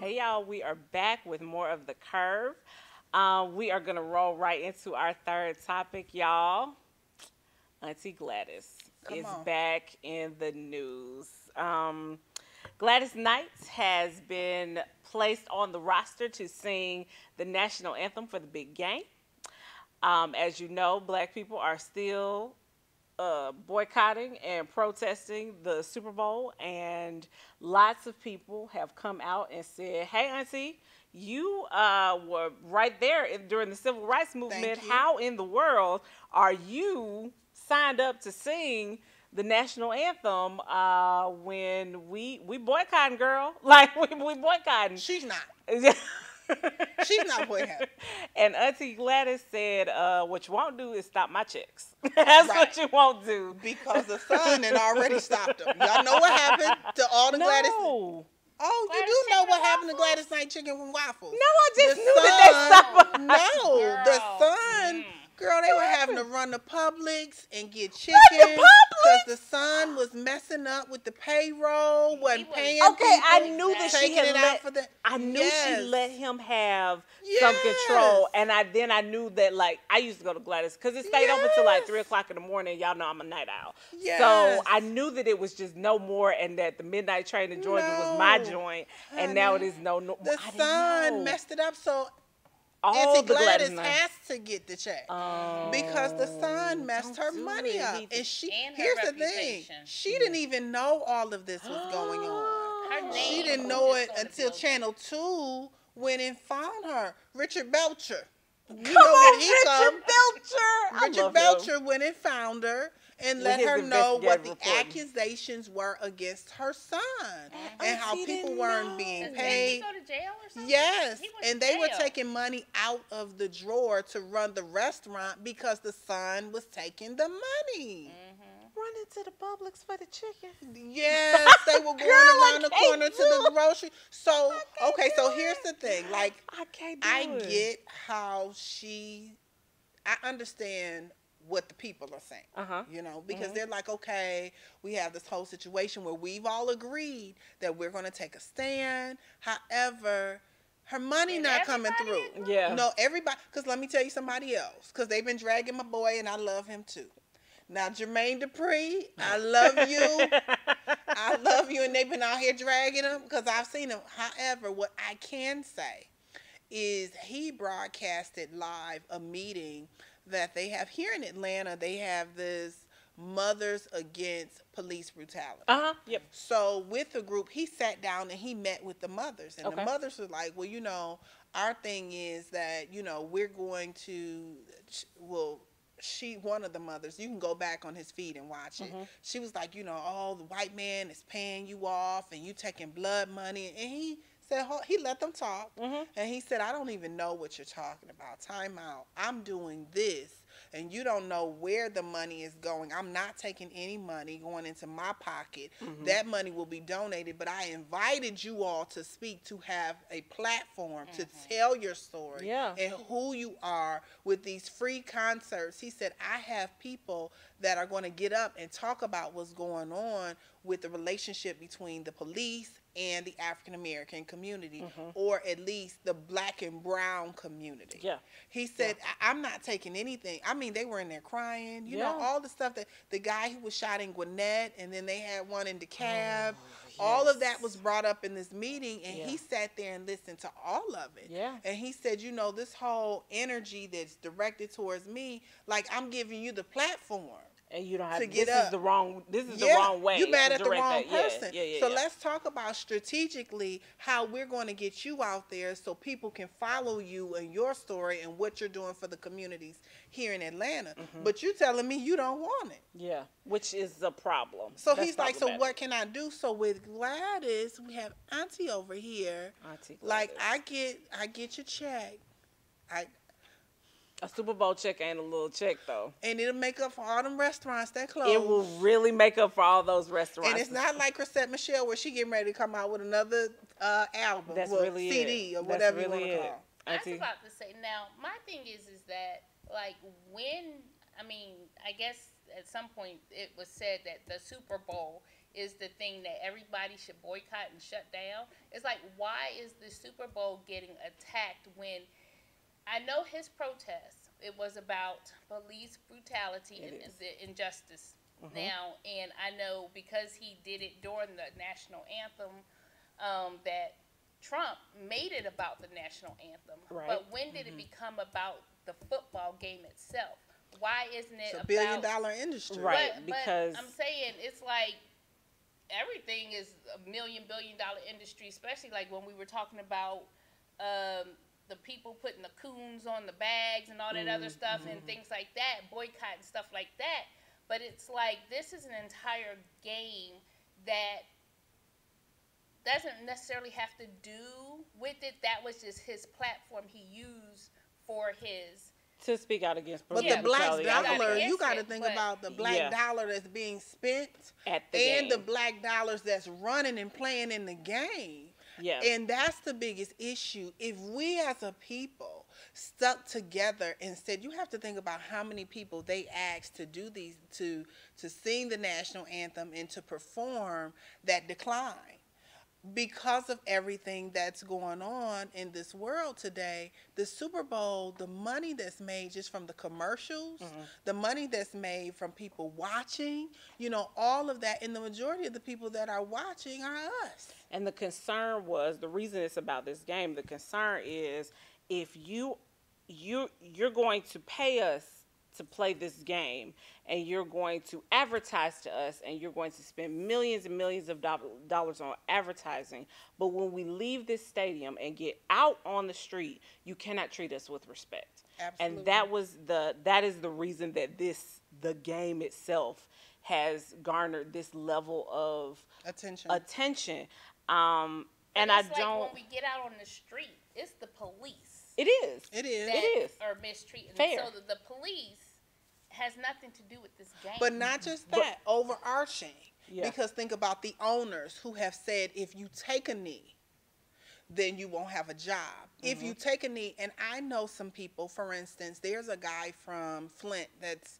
Hey y'all, we are back with more of the Curve. We are gonna roll right into our third topic, y'all. Auntie Gladys Come is on. back in the news. Gladys Knight has been placed on the roster to sing the national anthem for the big game. As you know, black people are still boycotting and protesting the Super Bowl, and lots of people have come out and said, "Hey, Auntie, you were right there during the Civil Rights Movement. How in the world are you signed up to sing the national anthem when we boycotting, girl? Like we boycotting." She's not. She's not boycotting. And Auntie Gladys said, "What you won't do is stop my checks. That's Right. what you won't do." Because the Sun had already stopped them. Y'all know what happened to all the Gladys? No. Oh, Gladys you do know chicken what and happened to waffles? Gladys Knight chicken and waffles. No, I just The knew that they stopped. No, Girl. the Sun, girl, they were having to run to Publix and get chicken. What, the Publix? Because the Sun was messing up with the payroll, wasn't was- paying Okay, people, I knew that she taking had it let. out for the. I knew she Yes. let him have some Yes. control, and I knew that, like, I used to go to Gladys because it stayed open till like Yes. 3 o'clock in the morning. Y'all know I'm a night owl, Yes. so I knew that it was just no more, and that the midnight train to Georgia was my No, joint, and now it honey. is no. The I didn't Sun know. messed it up, so All Auntie the Gladys Knight. has to get the check. Because the Sun messed don't her do money it. up. He- And she And her here's the thing. reputation. She didn't even know all of this was going on. Her She name didn't was know just it on the until building. Channel 2 went and found her. Richard Belcher. You Come know on, when he Richard come. Belcher. I Richard love him. Belcher went and found her and With let his her know what the investigative reporting. accusations were against her son and how Auntie people didn't weren't know. being Didn't paid. he go to jail or something? Yes, He went and to they were jail. taking money out of the drawer to run the restaurant because the Sun was taking the money. Run into the Publix for the chicken. Yes, they were going Girl, I around the can't corner to the do it. grocery. So, can't okay, do so it. here's the thing. Like, I can't do I it. get how I understand what the people are saying. Uh-huh. You know, because they're like, okay, we have this whole situation where we've all agreed that we're going to take a stand. However, her money And not coming everybody through. agreed? Yeah. No, everybody. Because let me tell you somebody else. Because they've been dragging my boy, and I love him too. Now, Jermaine Dupri, I love you. I love you, and they've been out here dragging him because I've seen him. However, what I can say is he broadcasted live a meeting that they have here in Atlanta. They have this Mothers Against Police Brutality. Uh-huh. Yep. So with the group, he sat down and he met with the mothers. And Okay. the mothers were like, well, you know, our thing is that, you know, we're going to, one of the mothers, you can go back on his feed and watch it. She was like, you know, oh, the white man is paying you off and you taking blood money. And he said, he let them talk. And he said, I don't even know what you're talking about. Time out. I'm doing this. And you don't know where the money is going. I'm not taking any money going into my pocket. That money will be donated. But I invited you all to speak, to have a platform, to tell your story and who you are with these free concerts. He said, I have people that are going to get up and talk about what's going on with the relationship between the police and the African American community, or at least the black and brown community. Yeah. He said, I'm not taking anything. I mean, they were in there crying. You know, all the stuff that the guy who was shot in Gwinnett, and then they had one in DeKalb. All of that was brought up in this meeting, and he sat there and listened to all of it. Yeah. And he said, you know, this whole energy that's directed towards me, like I'm giving you the platform. And you don't have To get this up. is the wrong the wrong way. You mad to at the direct wrong that. person. Yeah, So let's talk about strategically how we're going to get you out there so people can follow you and your story and what you're doing for the communities here in Atlanta. But you telling me you don't want it. Yeah, which is a problem. So That's he's like, so problematic. what can I do? So with Gladys, we have Auntie over here. Auntie Like Gladys. I get your check. A Super Bowl check ain't a little check though. And it'll make up for all them restaurants that close. It will really make up for all those restaurants. And it's not like Chrisette Michelle where she getting ready to come out with another album, That's well, really CD it. or That's whatever really you want to it. call. I was Auntie. about to say, now, my thing is that, like, I guess at some point it was said that the Super Bowl is the thing that everybody should boycott and shut down. It's like, why is the Super Bowl getting attacked when I know his protest, it was about police brutality and the injustice now, and I know because he did it during the national anthem, that Trump made it about the national anthem. Right. But when did it become about the football game itself? Why isn't it it's a $1 billion industry? Right, but because I'm saying it's like everything is a $1 billion industry, especially like when we were talking about the people putting the coons on the bags and all that other stuff and things like that, boycott and stuff like that. But it's like, this is an entire game that doesn't necessarily have to do with it. That was just his platform he used for his... to speak out against But the black dollar, you got to think about the black dollar that's being spent at the and game. the black dollars that's running and playing in the game. Yeah. And that's the biggest issue. If we as a people stuck together and said, you have to think about how many people they asked to do these, to sing the national anthem and to perform that decline. Because of everything that's going on in this world today, the Super Bowl, the money that's made just from the commercials, the money that's made from people watching, you know, all of that, and the majority of the people that are watching are us. And the concern was, the reason it's about this game, the concern is if you're going to pay us to play this game, and you're going to advertise to us, and you're going to spend millions and millions of dollars on advertising, but when we leave this stadium and get out on the street, you cannot treat us with respect. Absolutely. And that is the reason that the game itself has garnered this level of attention. And it's like when we get out on the street, it's the police. It is. Are mistreating. Fair. So the police has nothing to do with this game. But not just that, overarching. Yeah. Because think about the owners who have said, if you take a knee, then you won't have a job. If you take a knee, and I know some people, for instance, there's a guy from Flint that's,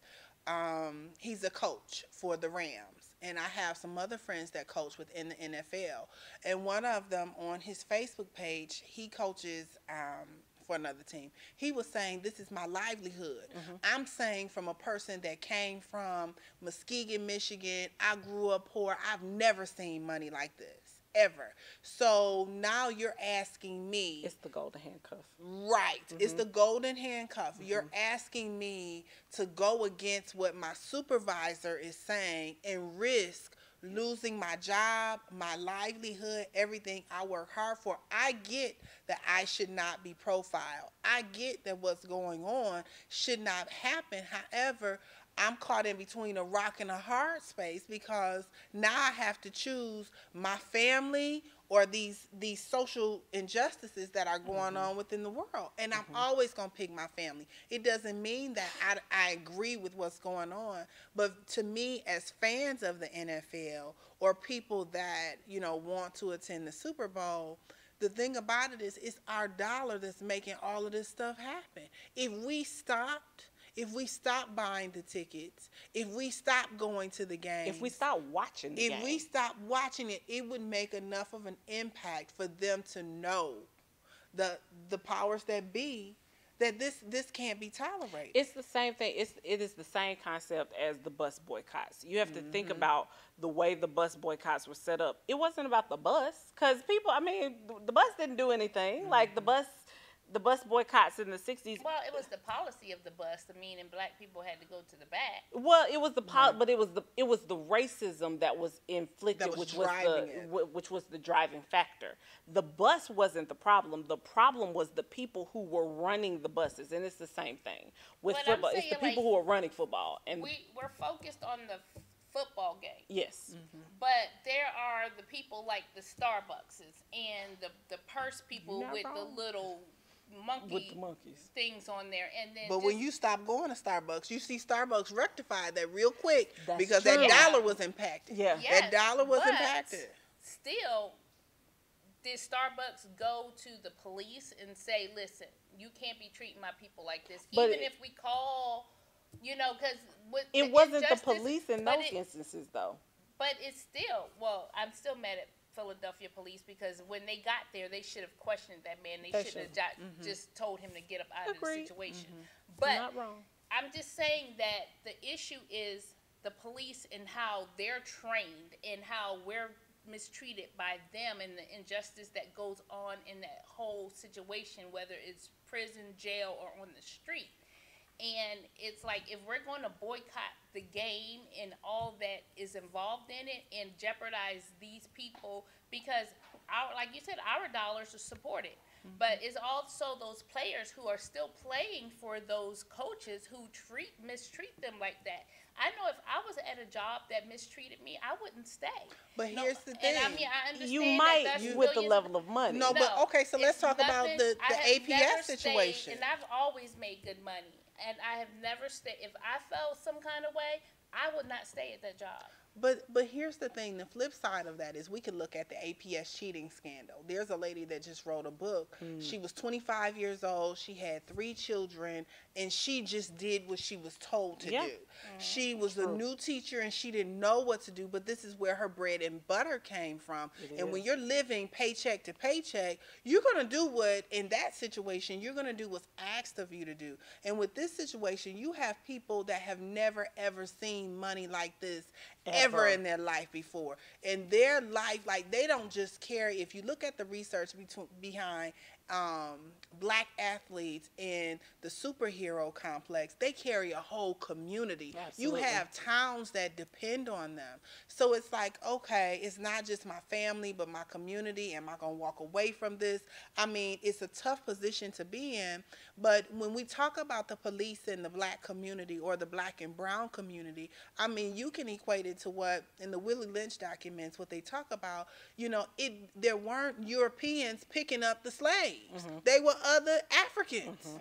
he's a coach for the Rams. And I have some other friends that coach within the NFL. And one of them on his Facebook page, he coaches for another team. He was saying, this is my livelihood. I'm saying from a person that came from Muskegon, Michigan. I grew up poor. I've never seen money like this, ever. So now you're asking me. It's the golden handcuff. Right. It's the golden handcuff. You're asking me to go against what my supervisor is saying and risk losing my job, my livelihood, everything I work hard for. I get that I should not be profiled. I get that what's going on should not happen. However, I'm caught in between a rock and a hard space because now I have to choose my family or these social injustices that are going on within the world. And I'm always going to pick my family. It doesn't mean that I agree with what's going on. But to me, as fans of the NFL or people that, you know, want to attend the Super Bowl, the thing about it is it's our dollar that's making all of this stuff happen. If we stopped buying the tickets, if we stopped going to the game, if we stopped watching the game, if we stopped watching it, it would make enough of an impact for them to know, the powers that be, that this can't be tolerated. It's the same thing. It is the same concept as the bus boycotts. You have to think about the way the bus boycotts were set up. It wasn't about the bus, because people, I mean, the bus didn't do anything. Like the bus boycotts in the 60s. Well, it was the policy of the bus, meaning black people had to go to the back. Well, it was but it was the racism that was inflicted, which was the driving factor. The bus wasn't the problem. The problem was the people who were running the buses, and it's the same thing with football. It's the people who are running football, and we're focused on the football game. Yes. But there are the people like the Starbuckses and the purse people with the little monkeys things on there, and then but when you stop going to Starbucks, you see Starbucks rectified that real quick. That's because true. that dollar was impacted. Yeah. Yes, that dollar was impacted. Still, did Starbucks go to the police and say, listen, you can't be treating my people like this, but even if we call, you know, because it wasn't the police in those instances though. But it's still, well, I'm still mad at Philadelphia police because when they got there, they should have questioned that man. They shouldn't have just told him to get up out of the situation. But not wrong. I'm just saying that the issue is the police and how they're trained and how we're mistreated by them and the injustice that goes on in that whole situation, whether it's prison, jail, or on the street. And it's like, if we're going to boycott the game and all that is involved in it and jeopardize these people, because like you said, our dollars are supported. But it's also those players who are still playing for those coaches who mistreat them like that. I know if I was at a job that mistreated me, I wouldn't stay. But here's the thing. And I mean, I understand you might that's with the level of money. No, but okay, so let's talk about the APS situation. And I've always made good money. And I have never stayed. If I felt some kind of way, I would not stay at that job. But here's the thing. The flip side of that is we could look at the APS cheating scandal. There's a lady that just wrote a book. She was 25 years old. She had 3 children, and she just did what she was told to do. She was a new teacher, and she didn't know what to do, but this is where her bread and butter came from. And when you're living paycheck to paycheck, you're going to do what, in that situation, you're going to do what's asked of you to do. And with this situation, you have people that have never, ever seen money like this ever in their life before. And their life, like, they don't just carry, if you look at the research behind black athletes in the superhero complex, they carry a whole community. Absolutely. You have towns that depend on them. So it's like, okay, it's not just my family, but my community. Am I going to walk away from this? I mean, it's a tough position to be in. But when we talk about the police in the black community or the black and brown community, I mean, you can equate it to what in the Willie Lynch documents, what they talk about, you know, there weren't Europeans picking up the slaves. They were other Africans.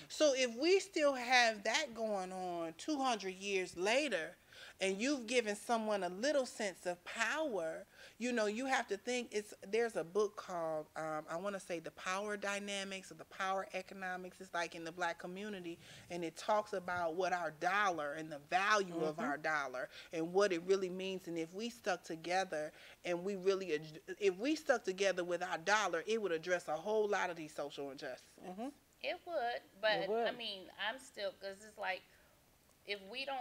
So if we still have that going on 200 years later, and you've given someone a little sense of power, you know, you have to think, there's a book called, I want to say The Power Dynamics or The Power Economics. It's like in the black community, and it talks about what our dollar and the value of our dollar and what it really means. And if we stuck together and if we stuck together with our dollar, it would address a whole lot of these social injustices. It would, but I mean, I'm still, because it's like, if we don't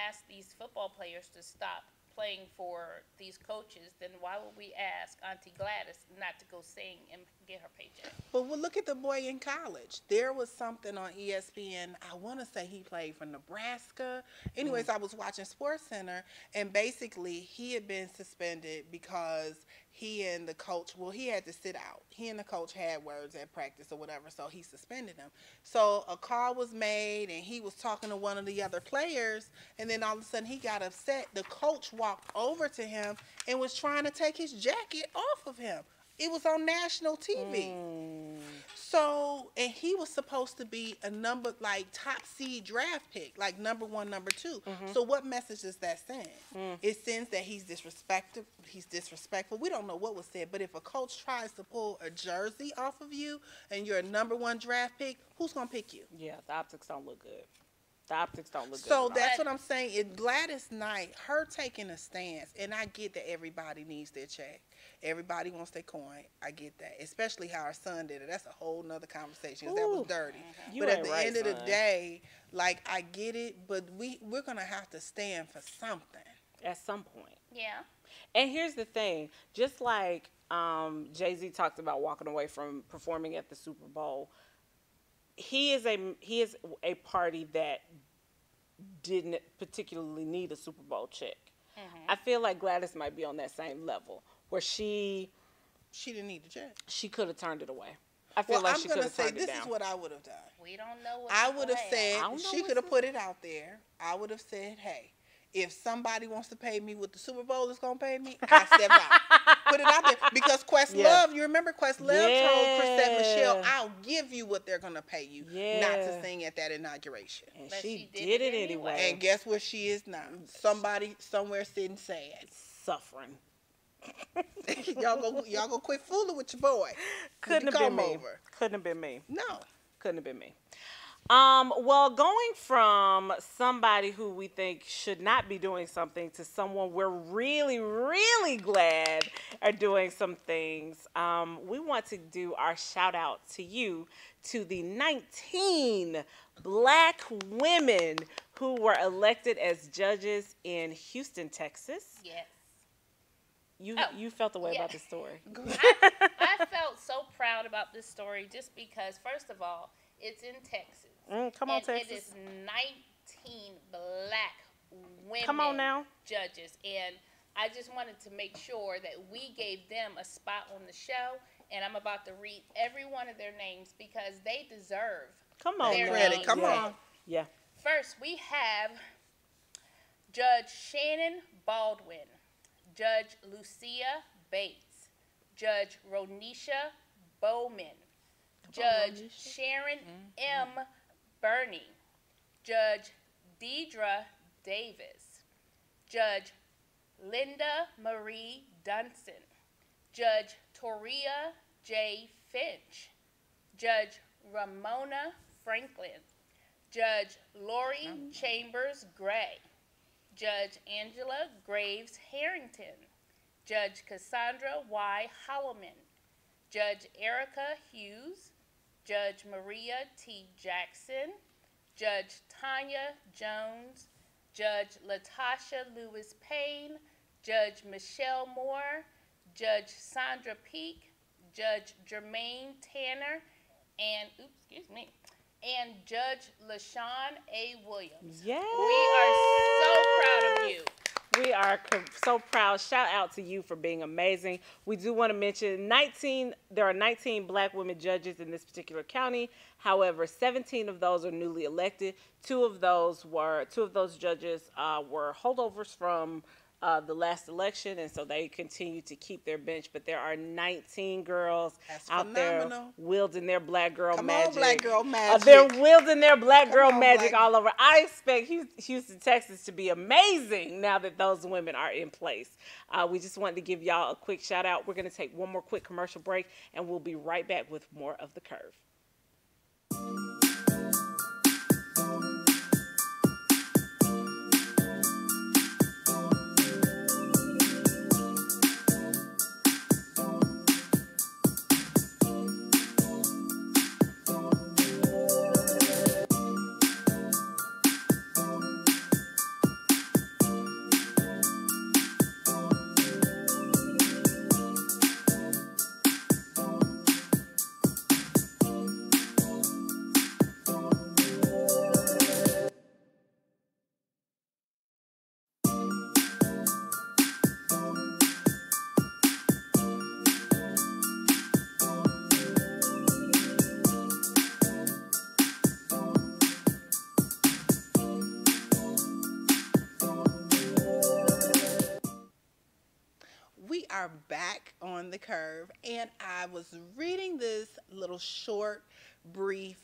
ask these football players to stop playing for these coaches, then why would we ask Auntie Gladys not to go sing and get her paycheck? But well, look at the boy in college. There was something on ESPN. I want to say he played for Nebraska. Anyways, I was watching SportsCenter, and basically he had been suspended because he and the coach, well, he had to sit out. He and the coach had words at practice or whatever, so he suspended him. So a call was made, and he was talking to one of the other players, and then all of a sudden he got upset. The coach walked over to him and was trying to take his jacket off of him. It was on national TV. So, and he was supposed to be a top seed draft pick, like number 1, number 2. So what message does that send? It sends that he's disrespectful. We don't know what was said, but if a coach tries to pull a jersey off of you and you're a number 1 draft pick, who's going to pick you? Yeah, the optics don't look good. The optics don't look good. So that's what I'm saying. It's Gladys Knight, her taking a stance, and I get that everybody needs their check. Everybody wants their coin. I get that. Especially how our son did it. That's a whole nother conversation. That was dirty. But at the end of the day, like, I get it, but we're going to have to stand for something. At some point. Yeah. And here's the thing. Just like Jay-Z talked about walking away from performing at the Super Bowl, he is a party that didn't particularly need a Super Bowl check. I feel like Gladys might be on that same level where she didn't need the check. She could have turned it away. I feel like she could have turned it down. This is what I would have done. We don't know what I would have said, she could have put it out there. I would have said, hey, if somebody wants to pay me what the Super Bowl is going to pay me, I step out. Put it out there. Because Questlove, you remember Questlove told Chrisette Michelle, I'll give you what they're going to pay you, not to sing at that inauguration. And she did it anyway. And guess where she is now? Somebody somewhere sitting sad. Suffering. Y'all go quit fooling with your boy. Couldn't have been me. Couldn't have been me. No. Couldn't have been me. Well, going from somebody who we think should not be doing something to someone we're really, really glad are doing some things, we want to do our shout out to you, to the 19 black women who were elected as judges in Houston, Texas. Yes. You felt the way yeah. about this story. I felt so proud about this story just because, first of all, it's in Texas. Come on, and Texas. It is 19 black women Come on now. judges. And I just wanted to make sure that we gave them a spot on the show. And I'm about to read every one of their names because they deserve their credit. names. Come on. Yeah. First, we have Judge Shannon Baldwin, Judge Lucia Bates, Judge Ronisha Bowman, Judge Sharon M. Burney, Judge Deidre Davis, Judge Linda Marie Dunson, Judge Toria J. Finch, Judge Ramona Franklin, Judge Lori Chambers Gray, Judge Angela Graves Harrington, Judge Cassandra Y. Holloman, Judge Erica Hughes, Judge Maria T. Jackson, Judge Tanya Jones, Judge Latasha Lewis Payne, Judge Michelle Moore, Judge Sandra Peak, Judge Jermaine Tanner, and and Judge LaShawn A. Williams. Yes. We are so proud of you. We are so proud. Shout out to you for being amazing. We do want to mention there are 19 black women judges in this particular county. However, 17 of those are newly elected. Two of those judges were holdovers from the last election, and so they continue to keep their bench. But there are 19 girls out there wielding their black girl magic. Come on, black girl magic. They're wielding their black girl magic all over. I expect Houston, Texas to be amazing now that those women are in place. We just wanted to give y'all a quick shout out. We're going to take one more quick commercial break, and we'll be right back with more of The Curve. We are back on The Curve, and I was reading this little short, brief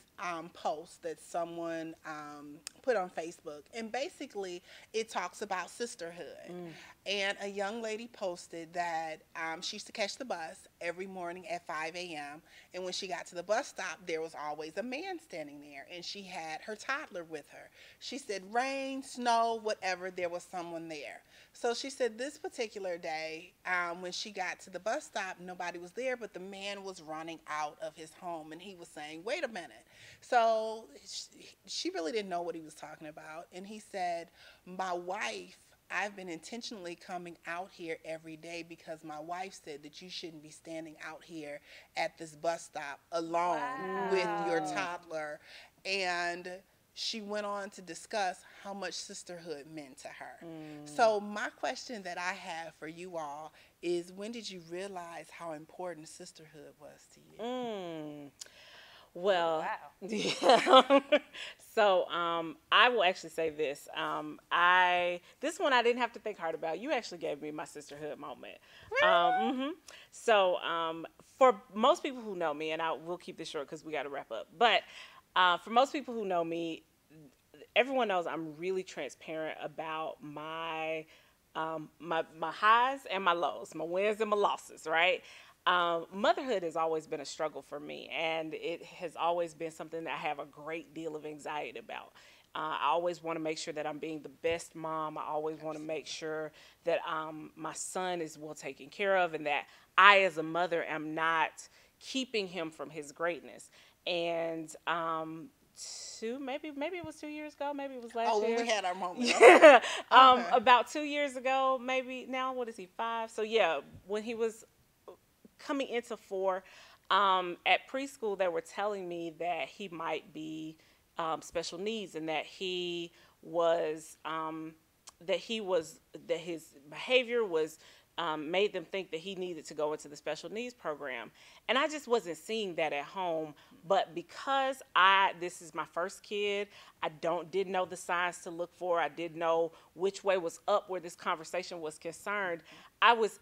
post that someone put on Facebook, and basically it talks about sisterhood. And a young lady posted that she used to catch the bus every morning at 5 a.m. and when she got to the bus stop, there was always a man standing there, and she had her toddler with her. She said rain, snow, whatever, there was someone there. So she said this particular day, when she got to the bus stop, nobody was there, but the man was running out of his home, and he was saying, wait a minute. So she really didn't know what he was talking about, and he said, my wife, I've been intentionally coming out here every day because my wife said that you shouldn't be standing out here at this bus stop alone with your toddler. And she went on to discuss how much sisterhood meant to her. So my question that I have for you all is, when did you realize how important sisterhood was to you? Well, Wow. yeah. So I will actually say this. This one I didn't have to think hard about. You actually gave me my sisterhood moment. So for most people who know me, and we'll keep this short because we got to wrap up. But for most people who know me, everyone knows I'm really transparent about my highs and my lows, my wins and my losses, right? Motherhood has always been a struggle for me, and it has always been something that I have a great deal of anxiety about. I always want to make sure that I'm being the best mom. I always want to make sure that my son is well taken care of, and that I, as a mother, am not keeping him from his greatness. And maybe it was 2 years ago, maybe it was last year. Oh, when we had our moment. Yeah. Okay. About 2 years ago, maybe now. What is he, 5? So yeah, when he was coming into 4, at preschool, they were telling me that he might be special needs, and that that his behavior was made them think that he needed to go into the special needs program. And I just wasn't seeing that at home. But because this is my first kid, I didn't know the signs to look for. I didn't know which way was up where this conversation was concerned. I was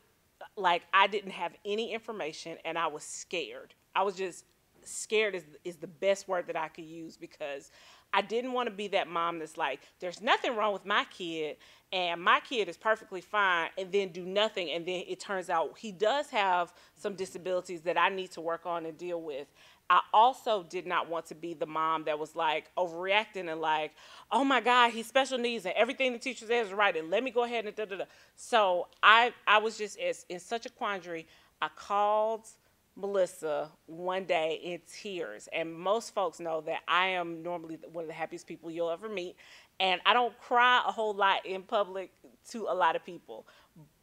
like, I didn't have any information, and I was scared. I was just scared is the best word that I could use, because I didn't want to be that mom that's like, there's nothing wrong with my kid, and my kid is perfectly fine, and then do nothing, and then it turns out he does have some disabilities that I need to work on and deal with. I also did not want to be the mom that was like overreacting and like, oh my God, he's special needs and everything the teacher says is right, and let me go ahead and da-da-da. So I was just in such a quandary. I called Melissa one day in tears, and most folks know that I am normally one of the happiest people you'll ever meet, and I don't cry a whole lot in public to a lot of people.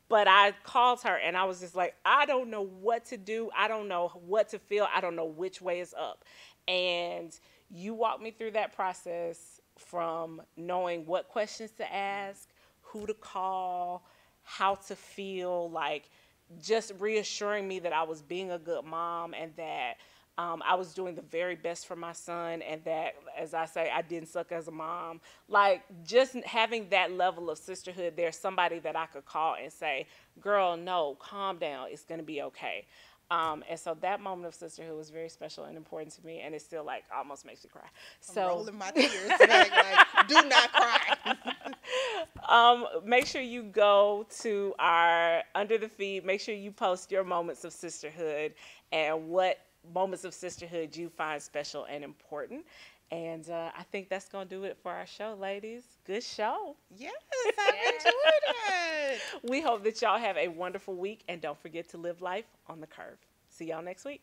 But I called her, and I was just like, I don't know what to do. I don't know what to feel. I don't know which way is up. And you walked me through that process, from knowing what questions to ask, who to call, how to feel, like just reassuring me that I was being a good mom, and that I was doing the very best for my son, and that, as I say, I didn't suck as a mom. Like, just having that level of sisterhood, there's somebody that I could call and say, girl, no, calm down, it's going to be okay. And so that moment of sisterhood was very special and important to me, and it still like almost makes me cry. I'm rolling my tears tonight, like, do not cry. Make sure you go to our Under the Feed. Make sure you post your moments of sisterhood and what moments of sisterhood you find special and important. And I think that's going to do it for our show, ladies. Good show. Yes, I enjoyed it. We hope that y'all have a wonderful week, and don't forget to live life on the curve. See y'all next week.